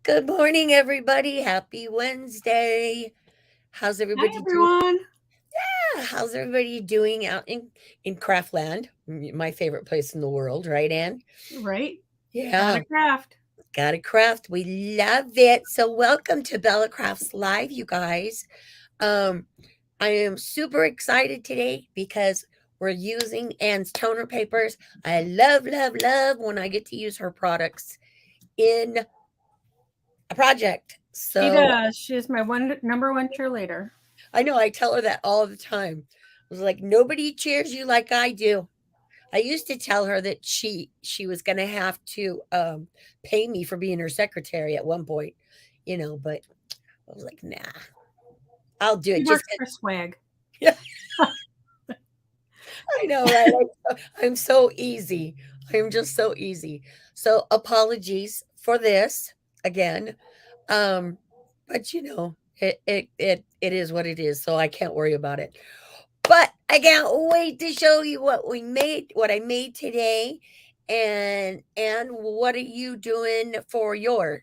Good morning, everybody. Happy Wednesday. How's Hi, everybody doing? everyone. How's everybody doing out in Craftland? My favorite place in the world, right, Ann? Right? Got Yeah, a craft. got a craft. We love it. So welcome to Bella Crafts Live, you guys. Um, I am super excited today because we're using Ann's toner papers. I love, love, love when I get to use her products in a project. She So does. She is my number one cheerleader. I know I tell her that all the time. I was like, nobody cheers you like I do. I used to tell her that she was gonna have to pay me for being her secretary at one point, but I was like, nah, I'll do She it just works for swag. because I know, right? I'm so easy. I'm just so easy. So apologies for this again. Um, but it is what it is, so I can't worry about it. But I can't wait to show you what I made today. And what are you doing for your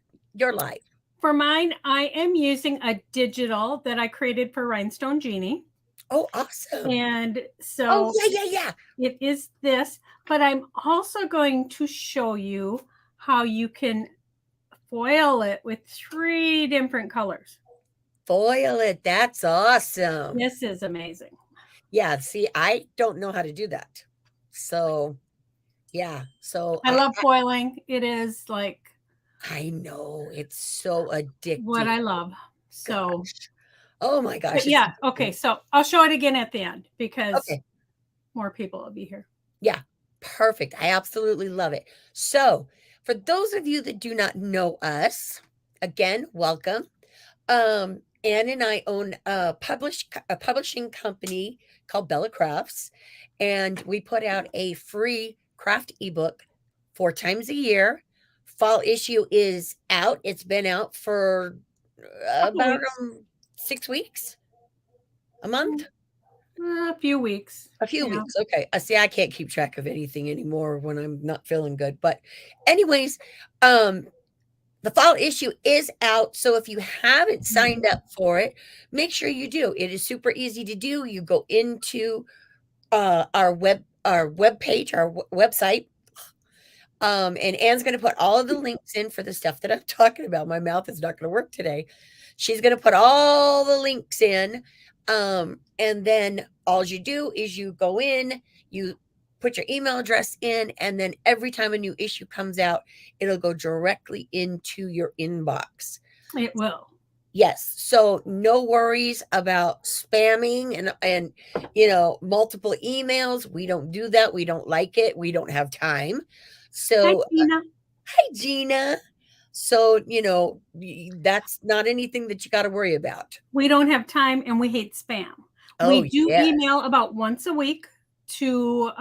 life? For mine, I am using a digital that I created for Rhinestone Genie. Oh, awesome. And Oh, so yeah. it is this, but I'm also going to show you how you can foil it with 3 different colors. Foil it. That's awesome. This is amazing. Yeah, see, I don't know how to do that. So, yeah. So I love foiling. It is like I know it's so what addicting. I love. So Gosh. Oh my gosh, but it's yeah, okay. So I'll show it again at the end because okay. more people will be here. Yeah, perfect. I absolutely love it. So, for those of you that do not know us, again, welcome. Ann and I own a publishing company called Bella Crafts, and we put out a free craft ebook 4 times a year. Fall issue is out. It's been out for Couple about weeks, 6 weeks, a month. a few weeks. A few Yeah. weeks, okay. See, I can't keep track of anything anymore when I'm not feeling good, but anyways, um, the fall issue is out, so if you haven't signed up for it, make sure you do. It is super easy to do. You go into, our web page, our website, and Ann's gonna put all of the links in for the stuff that I'm talking about. My mouth is not gonna work today. She's gonna put all the links in, and then all you do is you go in, you put your email address in, and then every time a new issue comes out, it'll go directly into your inbox. It will. Yes, so no worries about spamming and multiple emails. We don't do that. We don't like it. We don't have time. Hi, So, Tina. hi Gina. So, that's not anything that you got to worry about. We don't have time and we hate spam. Oh, We do yeah. email about once a week to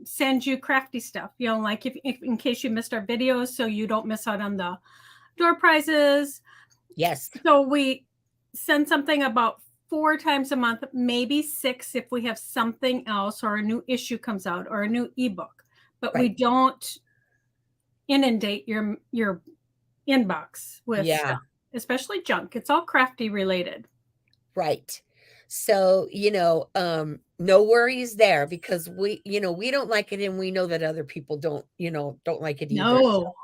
send you crafty stuff, like if in case you missed our videos, so you don't miss out on the door prizes. Yes. So we send something about 4 times a month, maybe 6 if we have something else or a new issue comes out or a new ebook. But we Right. don't inundate your inbox with Yeah. stuff, especially junk. It's all crafty related. Right. So, no worries there because we don't like it and we know that other people don't like it either. No.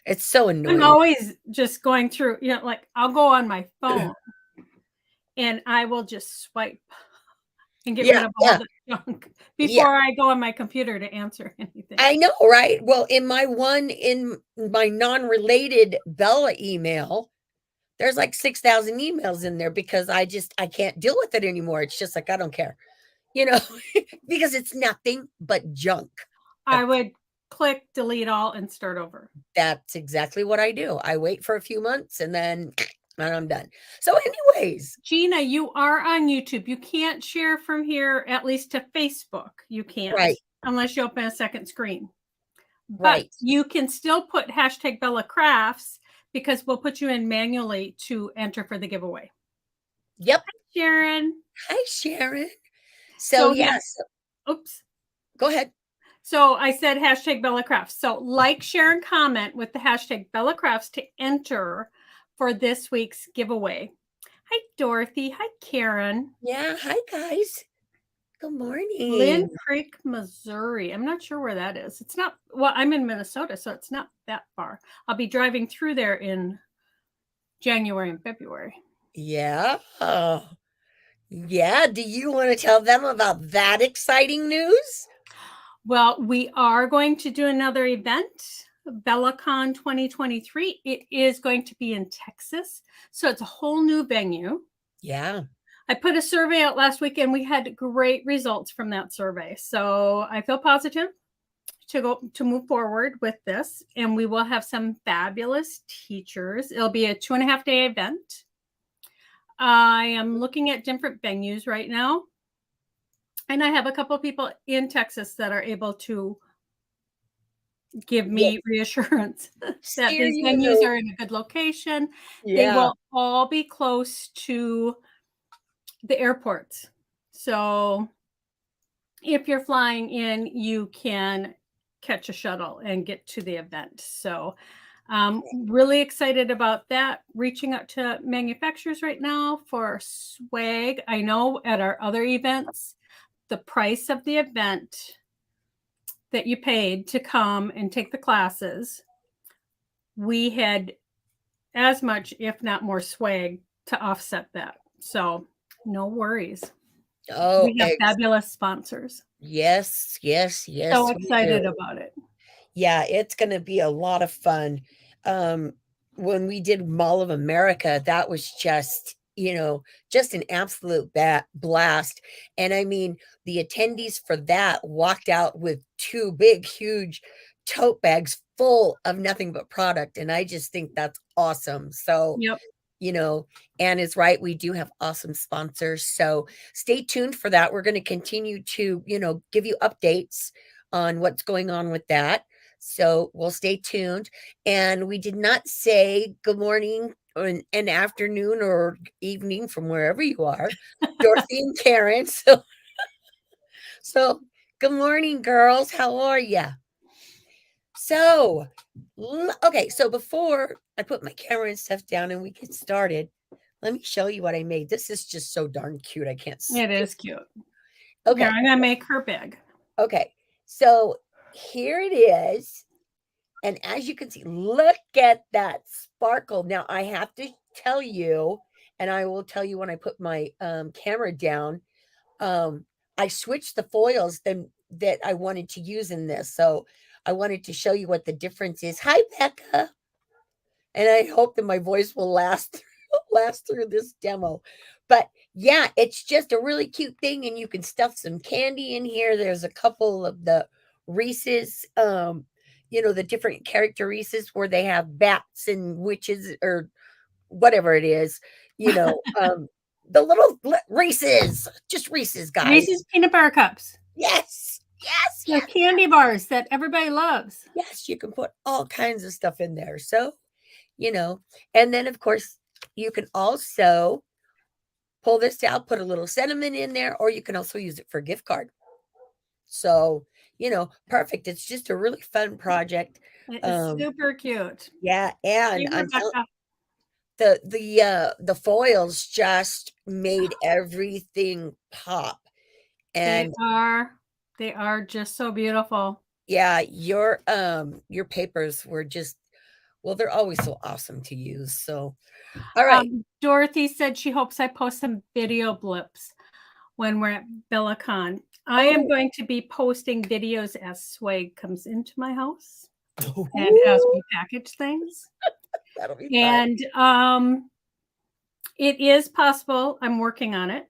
It's so I'm annoying. always just going through, like I'll go on my phone and I will just swipe and get rid of all the junk Yeah. before I go on my computer to answer anything. I know, right? Well, in my non-related Bella email, there's like 6,000 emails in there because I can't deal with it anymore. It's just like I don't care. Because it's nothing but junk. I would click delete all and start over. That's exactly what I do. I wait for a few months and then and I'm done. So anyways, Gina, you are on YouTube. You can't share from here, at least to Facebook. You can't, right, unless you open a second screen. But right. you can still put hashtag Bella Crafts because we'll put you in manually to enter for the giveaway. Yep. Hi, Sharon. Hi, Sharon. So yes. Oops. Go ahead. So I said hashtag Bella Crafts. So like, share, and comment with the hashtag Bella Crafts to enter for this week's giveaway. Hi, Dorothy. Hi, Karen. Yeah. Hi, guys. Good Lynn morning. Creek, Missouri. I'm not sure where that is. It's not, well, I'm in Minnesota, so it's not that far. I'll be driving through there in January and February. Yeah. Yeah. Do you want to tell them about that exciting news? Well, we are going to do another event, BellaCon 2023. It is going to be in Texas, so it's a whole new venue. Yeah. I put a survey out last week and we had great results from that survey. So I feel positive to move forward with this, and we will have some fabulous teachers. It'll be a 2.5-day event. I am looking at different venues right now, and I have a couple of people in Texas that are able to give Yes. me reassurance that Steer these you. venues are in a good location. They Yeah. will all be close to the airports. So if you're flying in, you can catch a shuttle and get to the event. So really excited about that. Reaching out to manufacturers right now for swag. I know at our other events, the price of the event that you paid to come and take the classes, we had as much, if not more, swag to offset that. So no worries. Oh, We have fabulous sponsors. yes, yes, So yes, we do. excited about it. Yeah, it's gonna be a lot of fun. Um, when we did Mall of America, that was just, just an absolute blast. And I mean, the attendees for that walked out with 2 big, huge tote bags full of nothing but product, and I just think that's awesome. So, Yep. you know, Ann is right. We do have awesome sponsors. So stay tuned for that. We're going to continue to, give you updates on what's going on with that. So we'll stay tuned. And we did not say good morning or an afternoon or evening from wherever you are, Dorothy and Karen. So good morning, girls. How are you? So, okay. So before I put my camera and stuff down and we get started, let me show you what I made. This is just so darn cute. I can't. It is cute. Here, Okay. I'm gonna make her big. Okay. So here it is. And as you can see, look at that sparkle. Now I have to tell you, and I will tell you when I put my camera down. Um, I switched the foils that I wanted to use in this. So I wanted to show you what the difference is. Hi, Becca. And I hope that my voice will last last through this demo. But yeah, it's just a really cute thing, and you can stuff some candy in here. There's a couple of the Reese's, the different character Reese's where they have bats and witches or whatever it is, the little Reese's, just Reese's, guys. Reese's peanut butter cups. Yes, yes, The yes, candy bars that everybody loves. yes. You can put all kinds of stuff in there. So, you know, and then of course you can also pull this out, put a little cinnamon in there, or you can also use it for a gift card. So, perfect. It's just a really fun project. It is Um, super cute. yeah, Hey, and I'm telling Rebecca. the foils just made everything pop. They And are they are just so beautiful. yeah, your papers were just, well, they're always so awesome to use. So, all right. Dorothy said she hopes I post some video blips when we're at BellaCon. I am Oh, going to be posting videos as swag comes into my house and as ooh, we package things. that'll be fun. And it is possible. I'm working on it.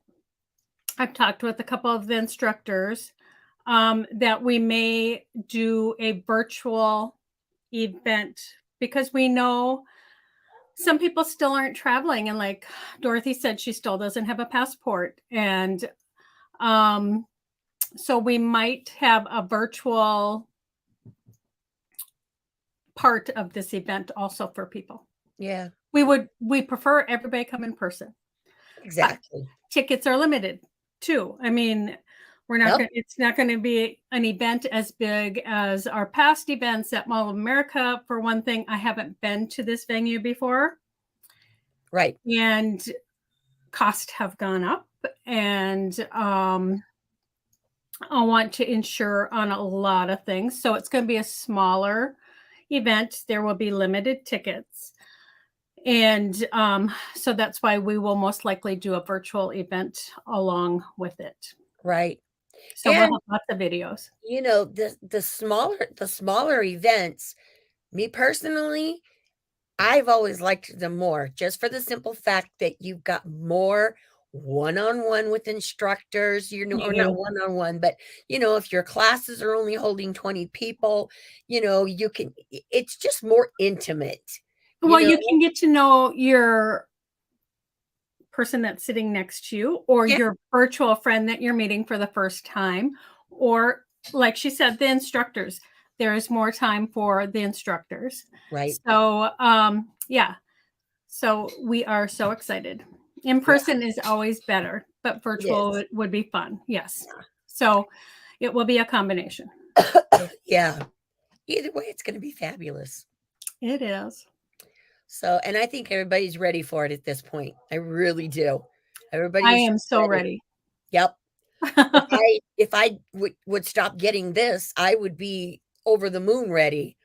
I've talked with a couple of the instructors that we may do a virtual event because we know some people still aren't traveling. And like Dorothy said, she still doesn't have a passport. And so we might have a virtual part of this event also for people. Yeah, We prefer everybody come in person, but exactly. tickets are limited too. I mean, We're not Nope. going it's not going to be an event as big as our past events at Mall of America. For one thing, I haven't been to this venue before. Right. And costs have gone up, and I want to ensure on a lot of things. So it's going to be a smaller event. There will be limited tickets. And so that's why we will most likely do a virtual event along with it. Right. So we'll And have lots of videos. you know, the smaller events, me personally, I've always liked them more just for the simple fact that you've got more one-on-one with instructors, you know, You or not do. one-on-one, but you know, if your classes are only holding 20 people, you know, you can it's just more intimate, you Well, know? you can get to know your person that's sitting next to you, or Yeah, your virtual friend that you're meeting for the first time, or like she said, the instructors. There is more time for the instructors. right. So, yeah. So we are so excited. In Yeah, person is always better, but it virtual is. would be fun. Yes. So it will be a combination. Yeah. Either way, it's going to be fabulous. It is. So, and I think everybody's ready for it at this point. I really do. I Everybody's am so ready. ready. Yep. If I would stop getting this, I would be over the moon ready.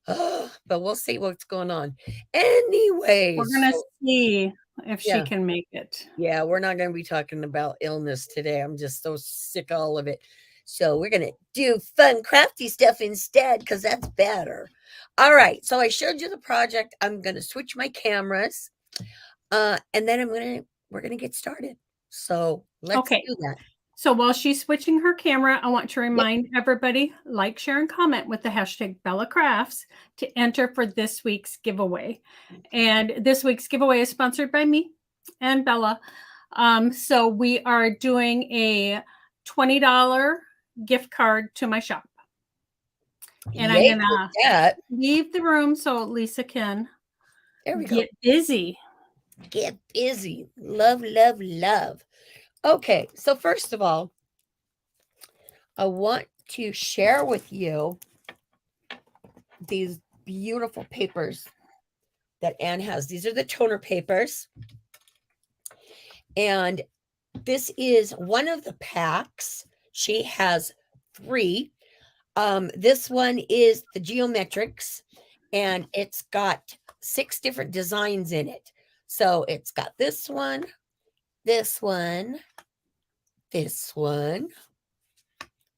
But we'll see what's going on. We're Anyways, going to so see if she yeah, can make it. yeah, we're not going to be talking about illness today. I'm just so sick of all of it. So we're going to do fun, crafty stuff instead because that's better. All right. So I showed you the project. I'm going to switch my cameras, and then we're going to get started. So let's Okay. do that. So while she's switching her camera, I want to Yep. remind everybody, like, share, and comment with the hashtag Bella Crafts to enter for this week's giveaway. And this week's giveaway is sponsored by me and Bella. So we are doing a $20 gift card to my shop. And I'm Yay going for to that. leave the room so Lisa can There we go. get busy. Get busy. Love, love, love. Okay, so first of all, I want to share with you these beautiful papers that Anne has. These are the toner papers. And this is one of the packs. She has 3. This one is the geometrics, and it's got 6 different designs in it. So it's got this one, this one, this one.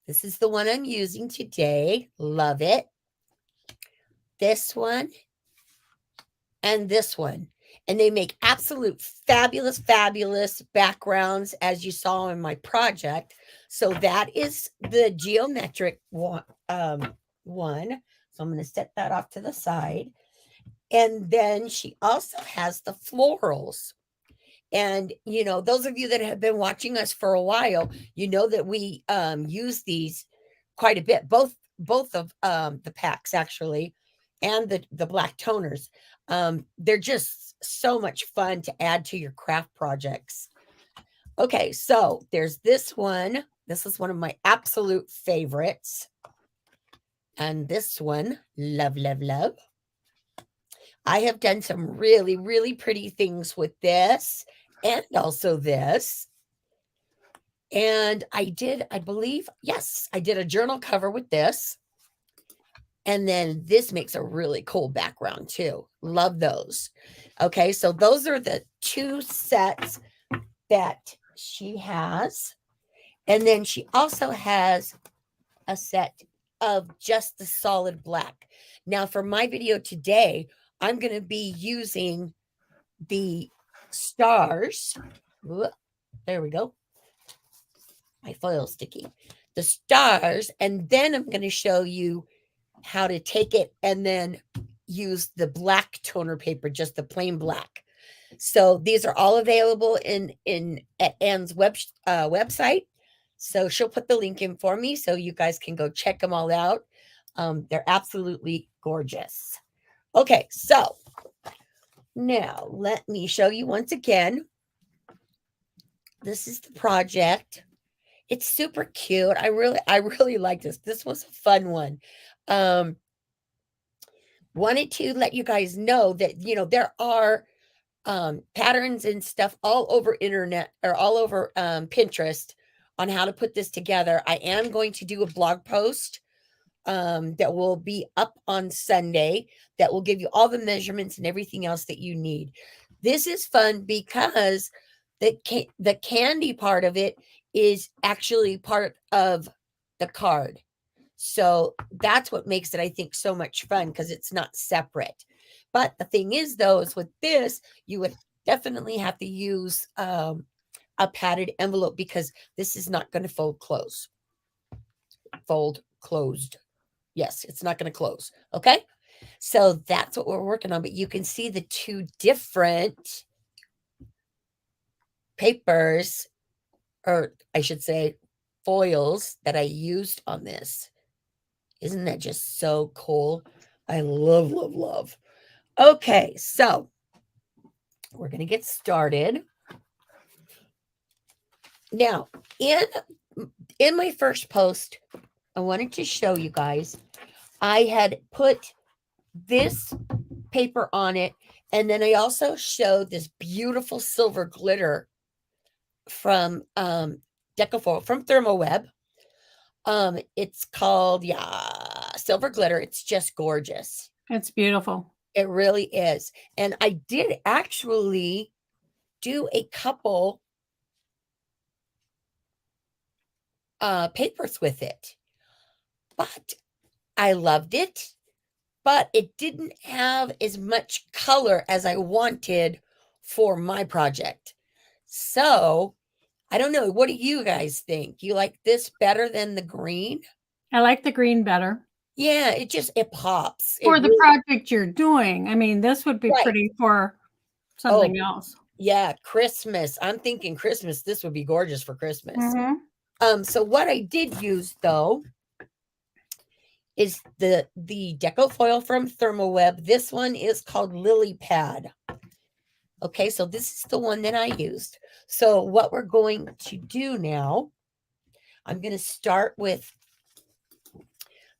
This is the one I'm using today. Love it. This one and this one. And they make absolute fabulous, fabulous backgrounds, as you saw in my project. So that is the geometric one. So I'm going to set that off to the side. And then she also has the florals. And, you know, those of you that have been watching us for a while, you know that we use these quite a bit, both of the packs actually, and the black toners. They're just so much fun to add to your craft projects. Okay, so there's this one. This is one of my absolute favorites. And this one, love, love, love. I have done some really, really pretty things with this and also this. And I believe, yes, I did a journal cover with this. And then this makes a really cool background too. Love those. Okay, so those are the 2 sets that she has. And then she also has a set of just the solid black. Now, for my video today, I'm going to be using the stars. There we go. My foil sticky. The stars, and then I'm going to show you how to take it and then use the black toner paper, just the plain black. So these are all available in at Ann's website. So she'll put the link in for me so you guys can go check them all out. They're absolutely gorgeous. Okay, so now let me show you once again. This is the project. It's super cute. I really like this. This was a fun one. Um, wanted to let you guys know that, there are patterns and stuff all over internet or all over Pinterest on how to put this together. I am going to do a blog post that will be up on Sunday that will give you all the measurements and everything else that you need. This is fun because the candy part of it is actually part of the card. So that's what makes it, I think, so much fun because it's not separate. But the thing is, though, is with this, you would definitely have to use a padded envelope because this is not going to fold close. Fold closed. Yes, it's not going to close. Okay. So that's what we're working on. But you can see the two different papers, or I should say foils, that I used on this. Isn't that just so cool? I love, love, love. Okay, so we're going to get started. Now, in my first post, I wanted to show you guys, I had put this paper on it, and then I also showed this beautiful silver glitter from Decofoil from Therm O Web. It's called silver glitter. It's just gorgeous. It's beautiful. It really is. And I did actually do a couple papers with it, but I loved it, but it didn't have as much color as I wanted for my project. So I don't know. What do you guys think? You like this better than the green? I like the green better. Yeah, it pops. For It the really, project you're doing. I mean, this would be right. pretty for Oh, something else. yeah, Christmas. I'm thinking Christmas. This would be gorgeous for Christmas. Mhm. So what I did use though is the deco foil from Therm O Web. This one is called Lily Pad. Okay, so this is the one that I used. So what we're going to do now, I'm going to start with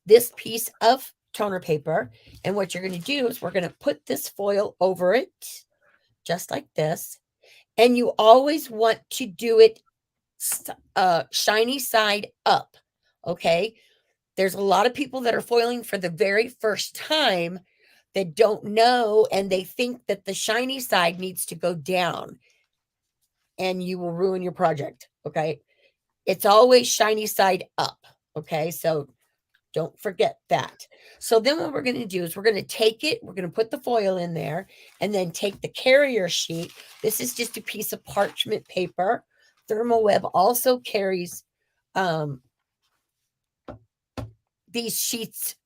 this piece of toner paper. And what you're going to do is we're going to put this foil over it, just like this. And you always want to do it shiny side up. Okay. There's a lot of people that are foiling for the very first time that don't know, and they think that the shiny side needs to go down, and you will ruin your project. Okay. It's always shiny side up. Okay. So don't forget that. So then what we're going to do is we're going to take it, we're going to put the foil in there, and then take the carrier sheet. This is just a piece of parchment paper. Therm O Web also carries these sheets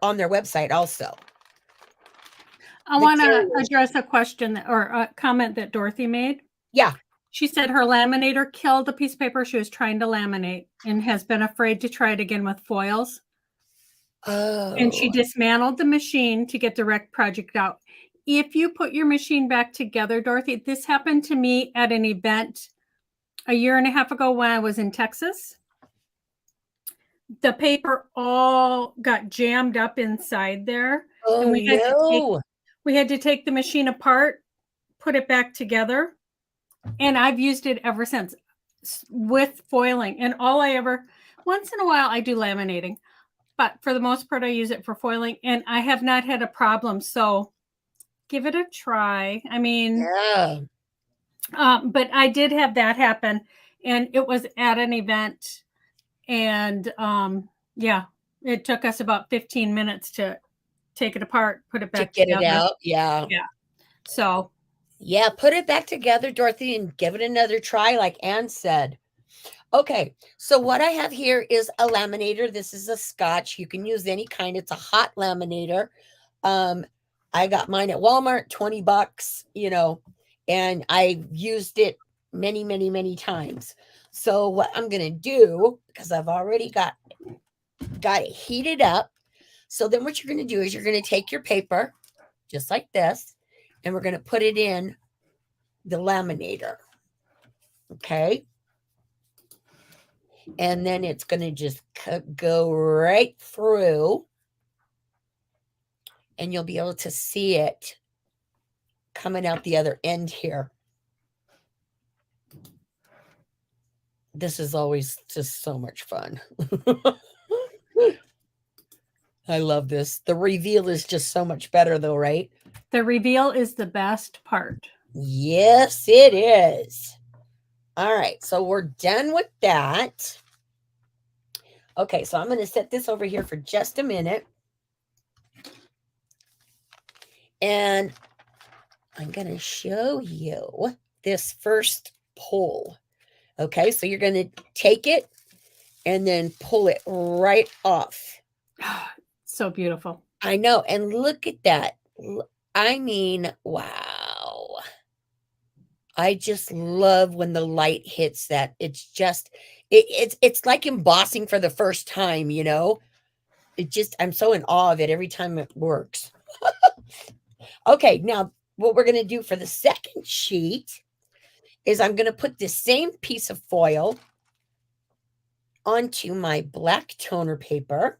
on their website also. I want to address a question or a comment that Dorothy made. Yeah. She said her laminator killed a piece of paper she was trying to laminate and has been afraid to try it again with foils. And she Oh. dismantled the machine to get the wrecked project out. If you put your machine back together, Dorothy, this happened to me at an event a year and a half ago when I was in Texas. The paper all got jammed up inside there. Oh, And no. we had to take the machine apart, put it back together. And I've used it ever since with foiling. And once in a while, I do laminating. But for the most part, I use it for foiling, and I have not had a problem. So give it a try. I mean, Yeah. but I did have that happen, and it was at an event. And yeah, it took us about 15 minutes to take it apart, put it To back get it together. out. Yeah. Yeah. So, yeah, put it back together, Dorothy, and give it another try, like Ann said. Okay, so what I have here is a laminator. This is a Scotch. You can use any kind. It's a hot laminator. I got mine at Walmart, 20 bucks, and I've used it many, many, many times. So what I'm going to do, because I've already got it heated up. So then what you're going to do is you're going to take your paper, just like this, and we're going to put it in the laminator. Okay. and then it's going to just go right through, and you'll be able to see it coming out the other end here. This is always just so much fun. I love this. The reveal is just so much better though, right? The reveal is the best part. Yes, it is. All right, so we're done with that. Okay, so I'm going to set this over here for just a minute. And I'm going to show you this first pull. Okay, so you're going to take it and then pull it right off. So beautiful. I know. And look at that. I mean, wow. I just love when the light hits that. It's just, it's like embossing for the first time, you know? It just, I'm so in awe of it every time it works. Okay, now what we're going to do for the second sheet is I'm going to put the same piece of foil onto my black toner paper,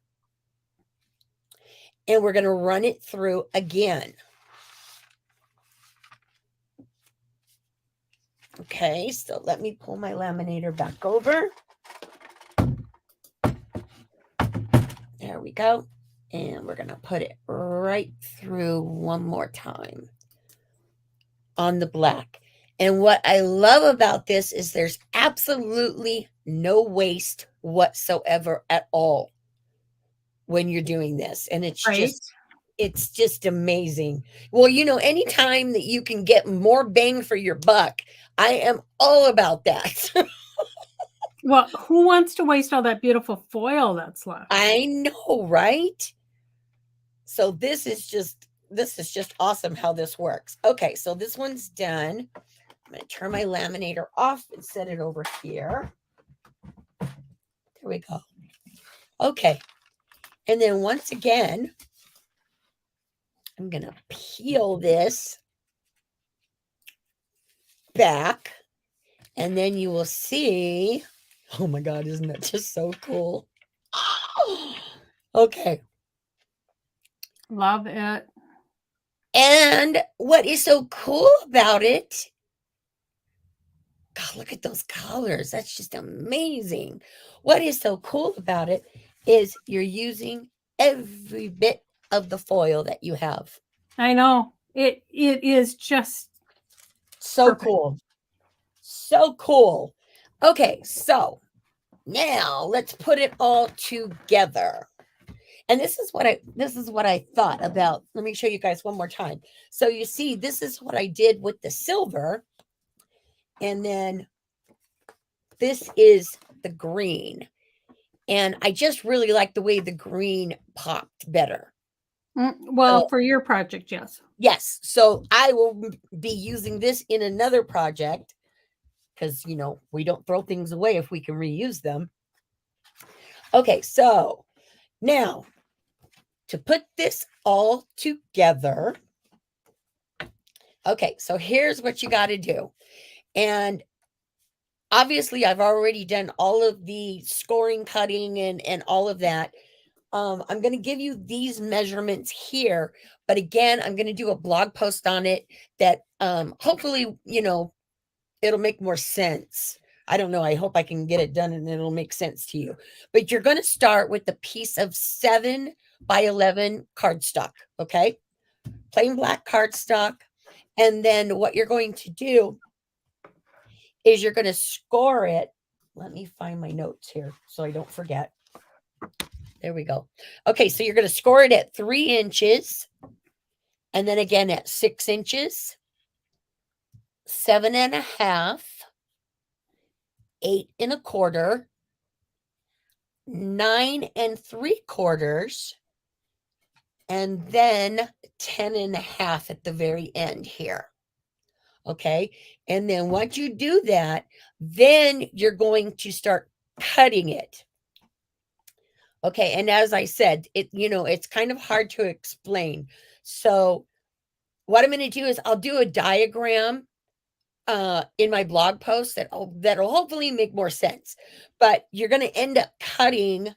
and we're going to run it through again. Okay, so let me pull my laminator back over. There we go. And we're going to put it right through one more time on the black. And what I love about this is there's absolutely no waste whatsoever at all when you're doing this. And it's Right? just amazing. Well, you know, anytime that you can get more bang for your buck, I am all about that. Well, who wants to waste all that beautiful foil that's left? I know, right? So this is just awesome how this works. Okay, so this one's done. I'm going to turn my laminator off and set it over here. There we go. Okay. And then once again, I'm going to peel this back, and then you will see, oh my God, isn't that just so cool? Okay. Love it. And what is so cool about it, God, look at those colors. That's just amazing. What is so cool about it is you're using every bit of the foil that you have. I know. It is just so perfect. Cool. So cool. Okay, so now let's put it all together. And this is what I thought about. Let me show you guys one more time. So you see, this is what I did with the silver. And then this is the green. And I just really like the way the green popped better. Well, so, for your project, yes. Yes. So I will be using this in another project because, you know, we don't throw things away if we can reuse them. Okay. So now to put this all together. Okay. So here's what you got to do. And obviously I've already done all of the scoring, cutting, and all of that. I'm going to give you these measurements here, but again, I'm going to do a blog post on it that hopefully, you know, it'll make more sense. I don't know. I hope I can get it done and it'll make sense to you. But you're going to start with a piece of 7 by 11 cardstock, okay? Plain black cardstock. And then what you're going to do is you're going to score it. Let me find my notes here so I don't forget. There we go. Okay, so you're going to score it at 3 inches, and then again at 6 inches, 7.5, 8 1/4, 9 3/4, and then 10.5 at the very end here. Okay, and then once you do that, then you're going to start cutting it. Okay, and as I said, it's kind of hard to explain. So what I'm going to do is I'll do a diagram in my blog post that'll hopefully make more sense. But you're going to end up cutting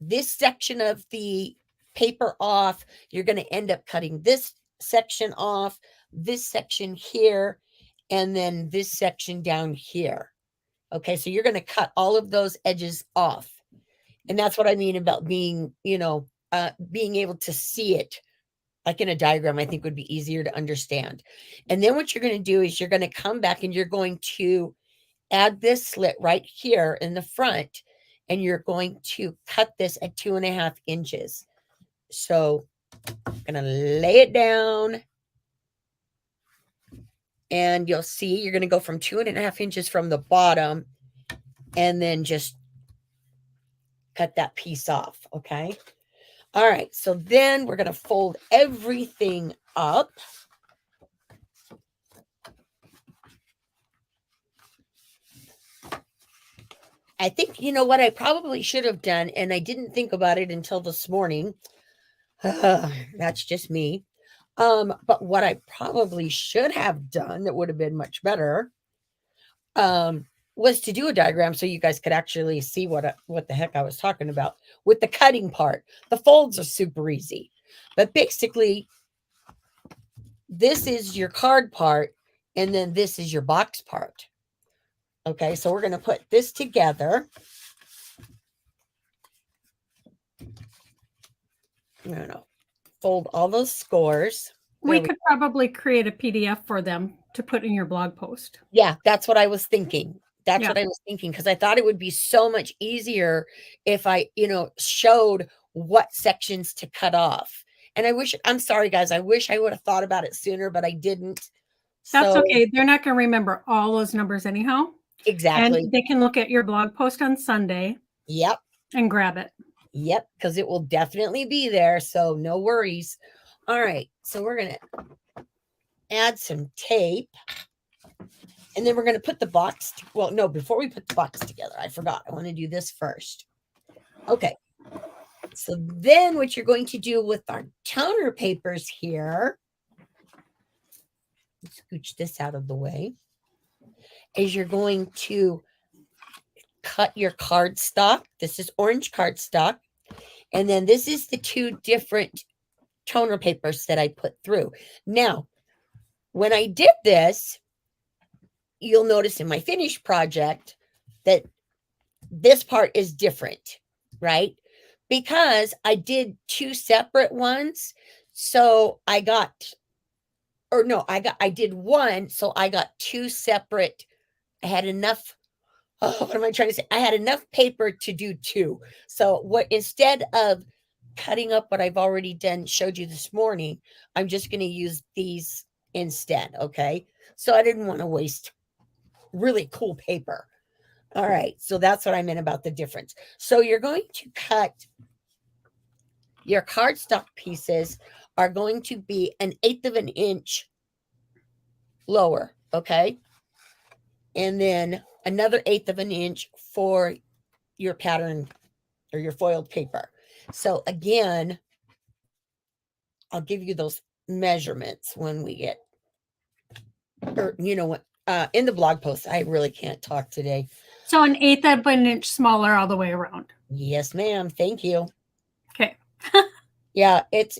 this section of the paper off. You're going to end up cutting this section off, this section here, and then this section down here. Okay, so you're going to cut all of those edges off. And that's what I mean about being, being able to see it like in a diagram. I think would be easier to understand. And then what you're going to do is you're going to come back and you're going to add this slit right here in the front, and you're going to cut this at 2.5 inches. So I'm going to lay it down, and you'll see you're going to go from 2.5 inches from the bottom, and then just cut that piece off. Okay. All right. So then we're going to fold everything up. I think, what I probably should have done, and I didn't think about it until this morning. That's just me. But what I probably should have done that would have been much better was to do a diagram so you guys could actually see what the heck I was talking about with the cutting part. The folds are super easy. But basically, this is your card part, and then this is your box part. Okay, so we're going to put this together. I don't know. Fold all those scores. We could probably create a PDF for them to put in your blog post. Yeah, that's what I was thinking. What I was thinking, because I thought it would be so much easier if I, showed what sections to cut off. And I'm sorry, guys, I wish I would have thought about it sooner, but I didn't. That's okay. They're not going to remember all those numbers anyhow. Exactly. And they can look at your blog post on Sunday. Yep. And grab it. Yep, because it will definitely be there. So no worries. All right. So we're going to add some tape. And then we're going to put the box. Well, no, before we put the box together, I forgot. I want to do this first. Okay. So then what you're going to do with our toner papers here, scooch this out of the way, is you're going to cut your cardstock. This is orange cardstock. And then this is the 2 different toner papers that I put through. Now, when I did this, you'll notice in my finished project that this part is different, right? Because I did 2 separate ones. So I did one. So I got 2 separate. I had enough. What am I trying to say? I had enough paper to do 2. So instead of cutting up what I've already showed you this morning, I'm just going to use these instead. Okay. So I didn't want to waste really cool paper. All right. So that's what I meant about the difference. So you're going to cut your cardstock pieces are going to be 1/8 of an inch lower. Okay. And then another 1/8 of an inch for your pattern or your foiled paper. So again, I'll give you those measurements when we get, or what, in the blog post. I really can't talk today. So 1/8 of an inch smaller all the way around. Yes, ma'am. Thank you. Okay. Yeah, it's,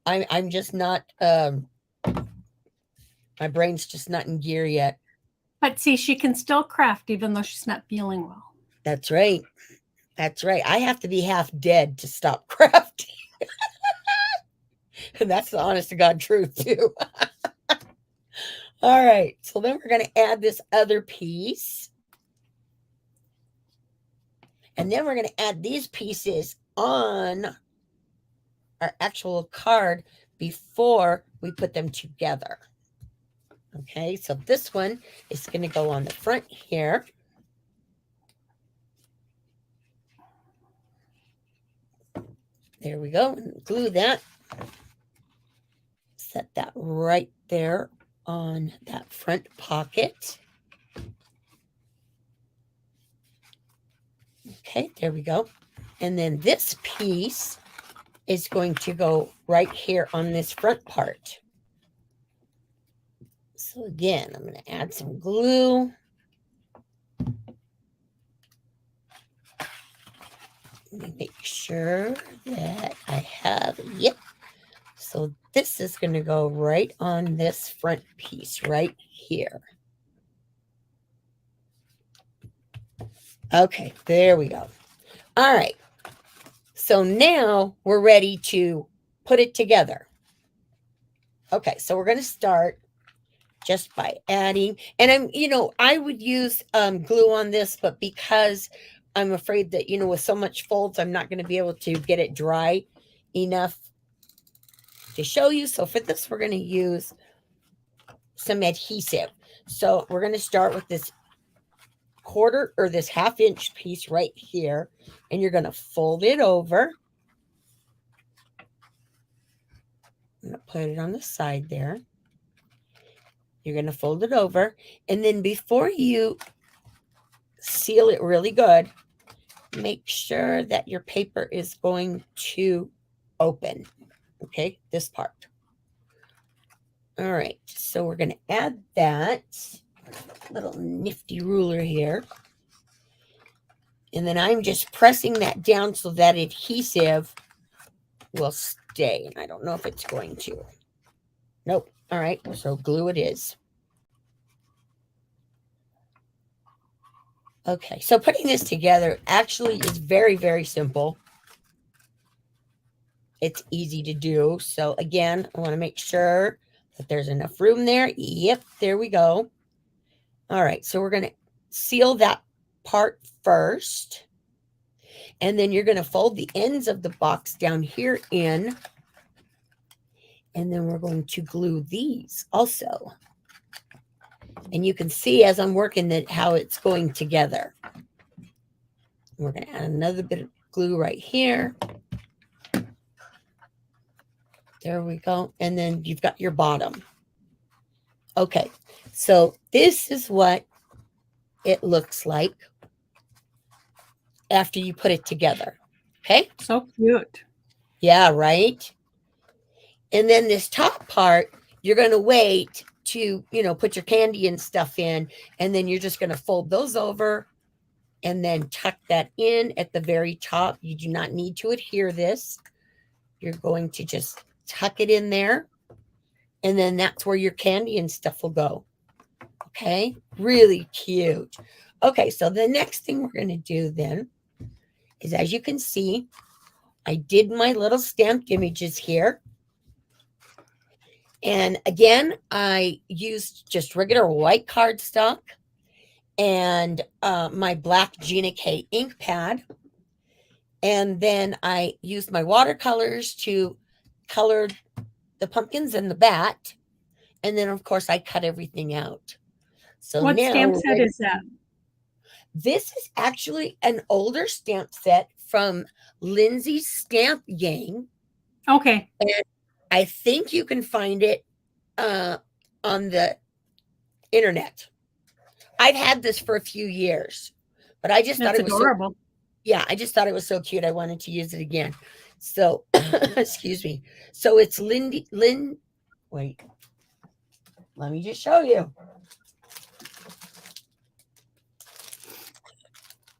I'm just not, my brain's just not in gear yet. But see, she can still craft even though she's not feeling well. That's right. That's right. I have to be half dead to stop crafting. And that's the honest to God truth too. All right. So then we're going to add this other piece. And then we're going to add these pieces on our actual card before we put them together. Okay, so this one is going to go on the front here. There we go. Glue that. Set that right there on that front pocket. Okay, there we go. And then this piece is going to go right here on this front part. So So again, I'm going to add some glue. Let me make sure that I have, yep. So this is going to go right on this front piece right here. Okay, there we go. All right. So now we're ready to put it together. Okay, so we're going to start just by adding, and I would use glue on this, but because I'm afraid that, with so much folds, I'm not going to be able to get it dry enough to show you. So for this, we're going to use some adhesive. So we're going to start with this quarter or this half-inch piece right here, and you're going to fold it over. I'm going to put it on the side there. You're going to fold it over, and then before you seal it really good, make sure that your paper is going to open. Okay, this part. All right, so we're going to add that little nifty ruler here. And then I'm just pressing that down so that adhesive will stay. And I don't know if it's going to. Nope. All right, so glue it is. Okay, so putting this together actually is very, very simple. It's easy to do. So again, I want to make sure that there's enough room there. Yep, there we go. All right, so we're going to seal that part first. And then you're going to fold the ends of the box down here in. And then we're going to glue these also. And you can see as I'm working that how it's going together. We're going to add another bit of glue right here. There we go. And then you've got your bottom. Okay, so this is what it looks like after you put it together. Okay. So cute. Yeah, right. And then this top part, you're going to wait to, put your candy and stuff in. And then you're just going to fold those over and then tuck that in at the very top. You do not need to adhere this. You're going to just tuck it in there. And then that's where your candy and stuff will go. Okay. Really cute. Okay. So the next thing we're going to do then is, as you can see, I did my little stamped images here. And again, I used just regular white cardstock and my black Gina K ink pad. And then I used my watercolors to color the pumpkins and the bat. And then, of course, I cut everything out. So what now stamp set is that? This is actually an older stamp set from Lindsay's Stamp Gang. Okay. And I think you can find it on the internet. I've had this for a few years, but I just thought it was adorable. I just thought it was so cute. I wanted to use it again. So, excuse me. So it's wait, let me just show you.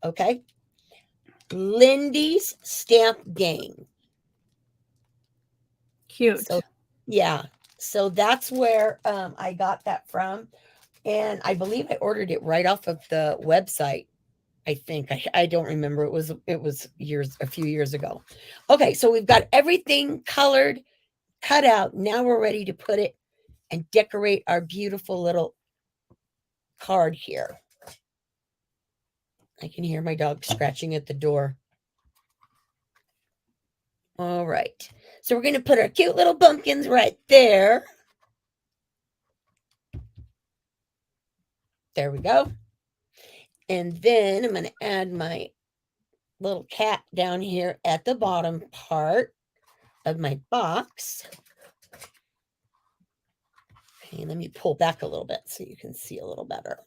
Okay. Lindy's Stamp Gang. Cute. So, yeah. So that's where I got that from. And I believe I ordered it right off of the website. I think I don't remember. It was a few years ago. Okay, so we've got everything colored, cut out. Now we're ready to put it and decorate our beautiful little card here. I can hear my dog scratching at the door. All right. So we're going to put our cute little pumpkins right there. There we go. And then I'm going to add my little cat down here at the bottom part of my box. Okay, let me pull back a little bit so you can see a little better.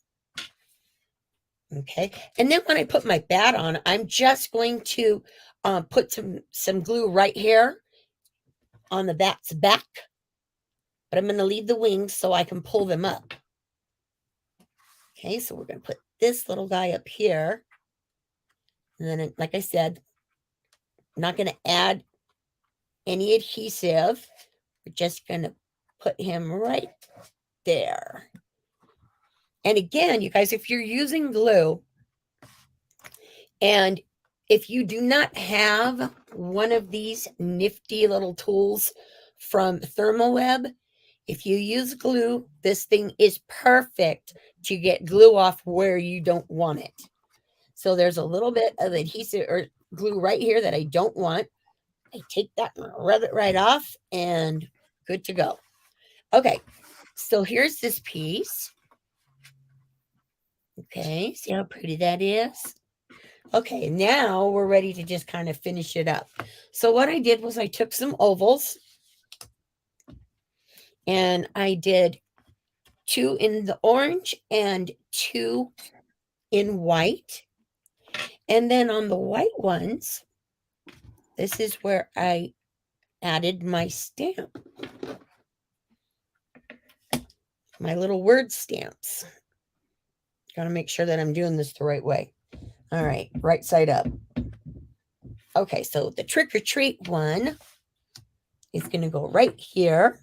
Okay, and then when I put my bat on, I'm just going to put some glue right here on the bat's back. but I'm going to leave the wings so I can pull them up. Okay, so we're going to put this little guy up here. And then, like I said, I'm not going to add any adhesive. We're just going to put him right there. And again, you guys, if you're using glue, and if you do not have one of these nifty little tools from Therm O Web, if you use glue, this thing is perfect to get glue off where you don't want it. So there's a little bit of adhesive or glue right here that I don't want. I take that and rub it right off and good to go. Okay, so here's this piece. Okay, see how pretty that is? Okay, now we're ready to just kind of finish it up. So what I did was I took some ovals and I did 2 in the orange and 2 in white. And then on the white ones, this is where I added my stamp, my little word stamps. Got to make sure that I'm doing this the right way. All right, right side up. Okay, so the trick or treat one is going to go right here.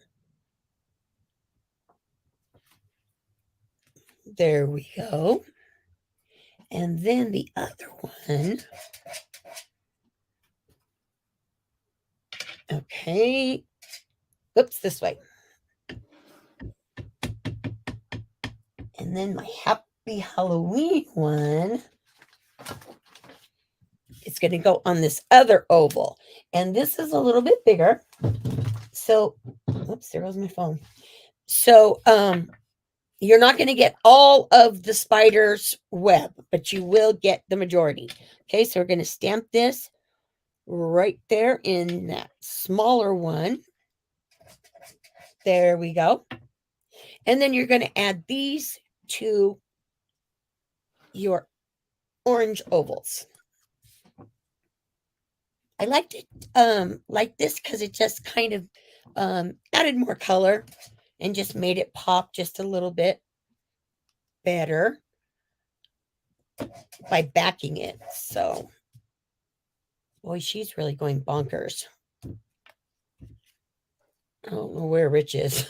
There we go. And then the other one. Okay. Oops, this way. And then my Happy Halloween one. It's going to go on this other oval. And this is a little bit bigger. So, oops, there goes my phone. So, you're not going to get all of the spider's web, but you will get the majority. Okay, so we're going to stamp this right there in that smaller one. There we go. And then you're going to add these to your orange ovals. I liked it like this because it just kind of added more color and just made it pop just a little bit better by backing it. So, boy, she's really going bonkers. I don't know where Rich is.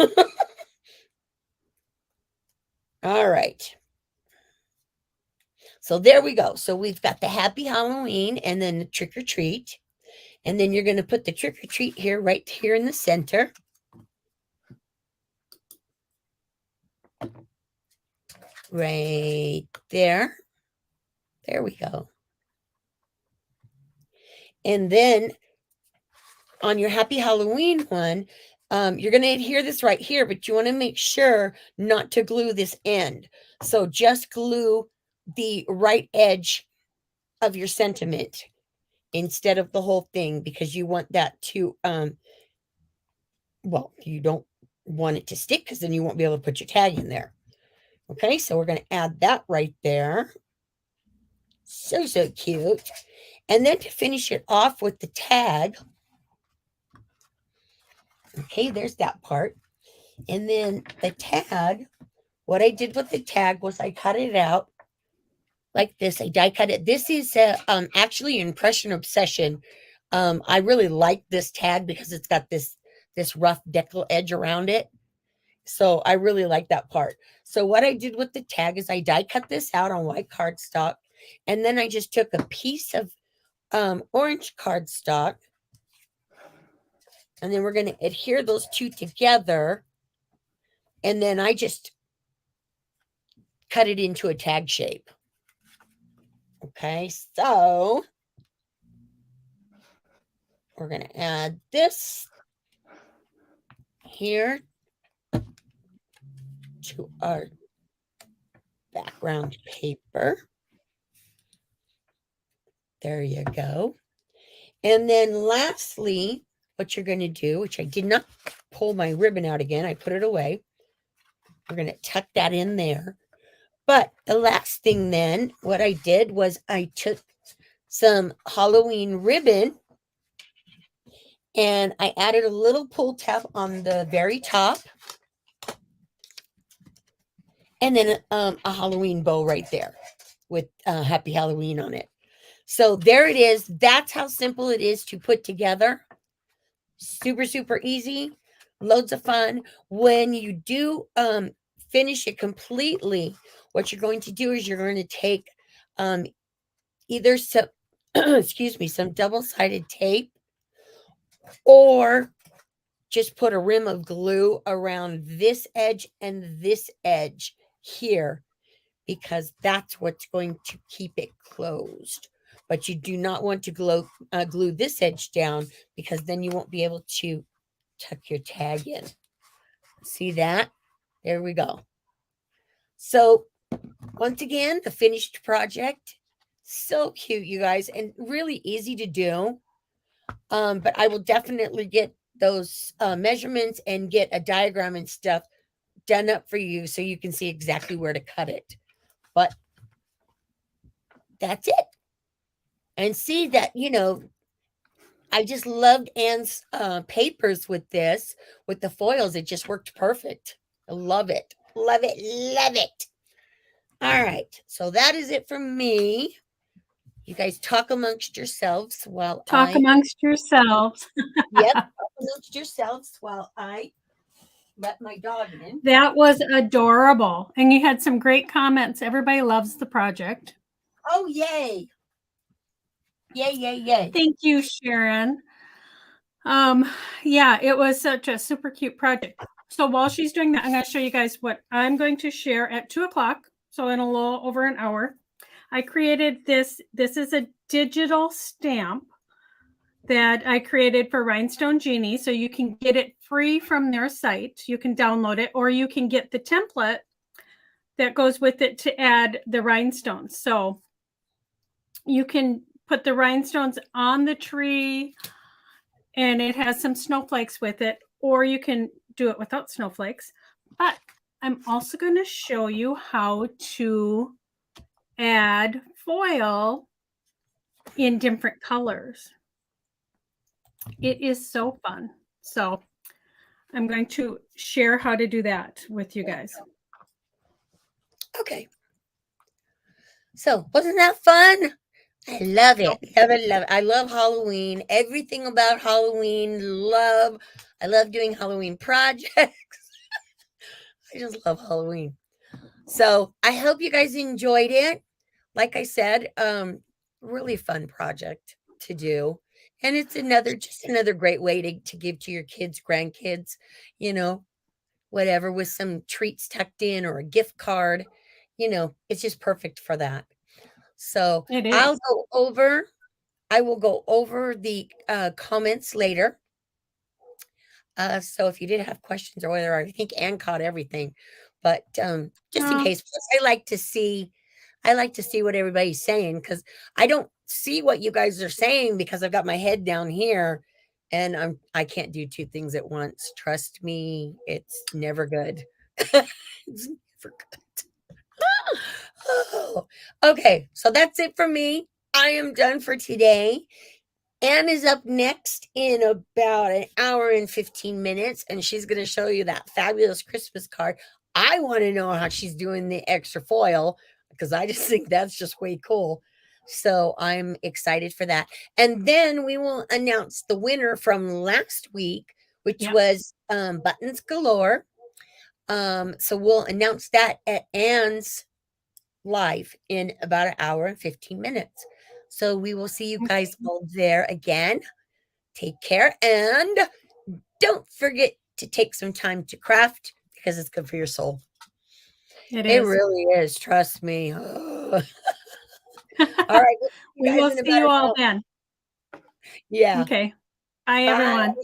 All right. So there we go. So we've got the Happy Halloween and then the trick or treat. And then you're going to put the trick or treat here, right here in the center. Right there. There we go. And then on your Happy Halloween one, you're going to adhere this right here, but you want to make sure not to glue this end. So just glue the right edge of your sentiment instead of the whole thing, because you want that to, well, you don't want it to stick because then you won't be able to put your tag in there. Okay, so we're going to add that right there. So, so cute. And then to finish it off with the tag, okay, there's that part. And then the tag, what I did with the tag was I cut it out like this. I die cut it. This is actually Impression Obsession. I really like this tag because it's got this rough decal edge around it. So I really like that part. So what I did with the tag is I die cut this out on white cardstock. And then I just took a piece of orange cardstock. And then we're going to adhere those two together. And then I just cut it into a tag shape. Okay, so we're going to add this here to our background paper. There you go. And then lastly, what you're going to do, which I did not pull my ribbon out again, I put it away. We're going to tuck that in there. But the last thing then, what I did was I took some Halloween ribbon And I added a little pull tab on the very top. And then a Halloween bow right there with Happy Halloween on it. So there it is. That's how simple it is to put together. Super, super easy. Loads of fun. When you do finish it completely, what you're going to do is you're going to take either some, excuse me, some double-sided tape, or just put a rim of glue around this edge and this edge here, because that's what's going to keep it closed. But you do not want to glue this edge down, because then you won't be able to tuck your tag in. See that? There we go. So once again, the finished project. So cute, you guys, and really easy to do. But I will definitely get those measurements and get a diagram and stuff done up for you so you can see exactly where to cut it. But that's it. And see that, I just loved Ann's papers with this, with the foils. It just worked perfect. I love it. Love it. Love it. All right. So that is it from me. You guys talk amongst yourselves while Talk amongst yourselves. Yep. Talk amongst yourselves while I let my dog in. That was adorable. And you had some great comments. Everybody loves the project. Oh, yay. Yay, yay, yay. Thank you, Sharon. Yeah, it was such a super cute project. So while she's doing that, I'm going to show you guys what I'm going to share at 2:00. So in a little over an hour, I created this. This is a digital stamp that I created for Rhinestone Genie. So you can get it free from their site. You can download it, or you can get the template that goes with it to add the rhinestones. So you can put the rhinestones on the tree, and it has some snowflakes with it, or you can do it without snowflakes. But I'm also going to show you how to add foil in different colors. It is so fun. So I'm going to share how to do that with you guys. Okay. So wasn't that fun? I love it. Love it, love it. I love Halloween. Everything about Halloween. I love doing Halloween projects. I just love Halloween. So I hope you guys enjoyed it. Like I said, really fun project to do. And it's just another great way to give to your kids, grandkids, whatever, with some treats tucked in or a gift card. It's just perfect for that. So It is. I will go over the comments later. So if you did have questions or whether, I think Ann caught everything, but just in case, I like to see what everybody's saying, because I don't see what you guys are saying because I've got my head down here, and I can't do two things at once. Trust me, it's never good. It's never good. Oh, okay, so that's it for me. I am done for today. Ann is up next in about an hour and 15 minutes, and she's going to show you that fabulous Christmas card. I want to know how she's doing the extra foil, because I just think that's just way cool. So I'm excited for that. And then we will announce the winner from last week, which was Buttons Galore. So we'll announce that at Ann's live in about an hour and 15 minutes. So we will see you guys all there again. Take care, and don't forget to take some time to craft, because it's good for your soul. It really is. Trust me. All right. We will see you all then. Yeah. Okay. Bye, everyone.